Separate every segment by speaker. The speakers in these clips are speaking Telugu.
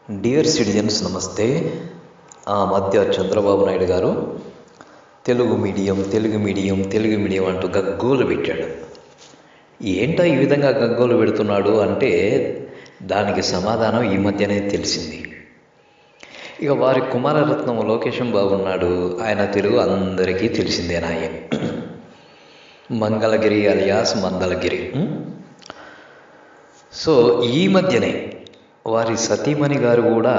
Speaker 1: డియర్ సిటిజన్స్ నమస్తే. ఆ మధ్య చంద్రబాబు నాయుడు గారు తెలుగు మీడియం అంటూ గగ్గోలు పెట్టాడు. ఏంటో ఈ విధంగా గగ్గోలు పెడుతున్నాడు అంటే దానికి సమాధానం ఈ మధ్యనే తెలిసింది. ఇక వారి కుమారరత్నం లోకేశం బాబు ఉన్నాడు. ఆయన తెలుగు అందరికీ తెలిసిందేనాయే. మంగళగిరి అలియాస్ మందలగిరి. సో ఈ మధ్యనే వారి సతీమణి గారు కూడా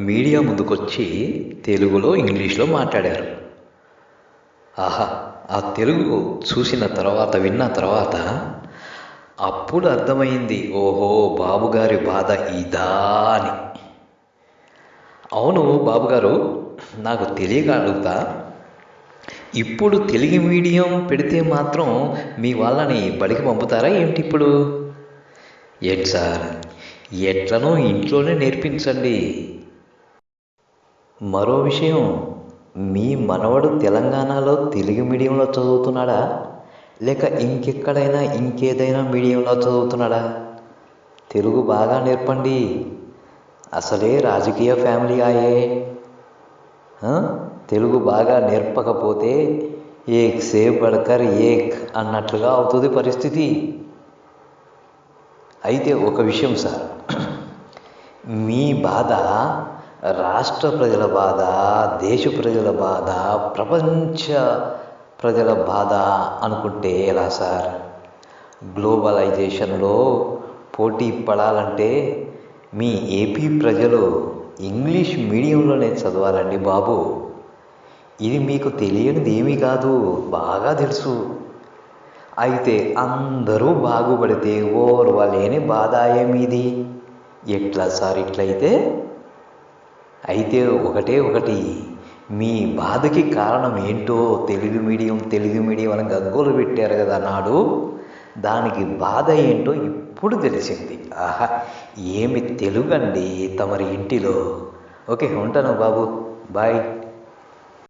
Speaker 1: మీడియా ముందుకొచ్చి తెలుగులో ఇంగ్లీష్లో మాట్లాడారు. ఆహా, ఆ తెలుగు చూసిన తర్వాత విన్న తర్వాత అప్పుడు అర్థమైంది, ఓహో బాబు గారి బాధ ఇదా అని. అవును బాబుగారు, నాకు తెలియక అడుగుతా, ఇప్పుడు తెలుగు మీడియం పెడితే మాత్రం మీ వాళ్ళని బడికి పంపుతారా ఏంటి ఇప్పుడు? ఏంటి సార్, ఎట్లనో ఇంట్లోనే నేర్పించండి. మరో విషయం, మీ మనవడు తెలంగాణలో తెలుగు మీడియంలో చదువుతున్నాడా లేక ఇంకెక్కడైనా ఇంకేదైనా మీడియంలో చదువుతున్నాడా? తెలుగు బాగా నేర్పండి. అసలే రాజకీయ ఫ్యామిలీ ఆయే. తెలుగు బాగా నేర్పకపోతే ఏక్ సే బడ్కర్ ఏక్ అన్నట్లుగా అవుతుంది పరిస్థితి. అయితే ఒక విషయం సార్, మీ బాధ రాష్ట్ర ప్రజల బాధ, దేశ ప్రజల బాధ, ప్రపంచ ప్రజల బాధ అనుకుంటే ఎలా సార్? గ్లోబలైజేషన్లో పోటీ పడాలంటే మీ ఏపీ ప్రజలు ఇంగ్లీష్ మీడియంలోనే చదవాలండి బాబు. ఇది మీకు తెలియనిది ఏమీ కాదు, బాగా తెలుసు. అయితే అందరూ బాగుపడితే ఓర్వలేని బాధ ఏమీది. ఎట్లా సార్ ఇట్లయితే? అయితే ఒకటి, మీ బాధకి కారణం ఏంటో తెలుగు మీడియం అని గగ్గోలు పెట్టారు కదా నాడు, దానికి బాధ ఏంటో ఇప్పుడు తెలిసింది. ఆహా, ఏమి తెలుగండి తమరి ఇంటిలో. ఓకే, ఉంటాను బాబు, బాయ్.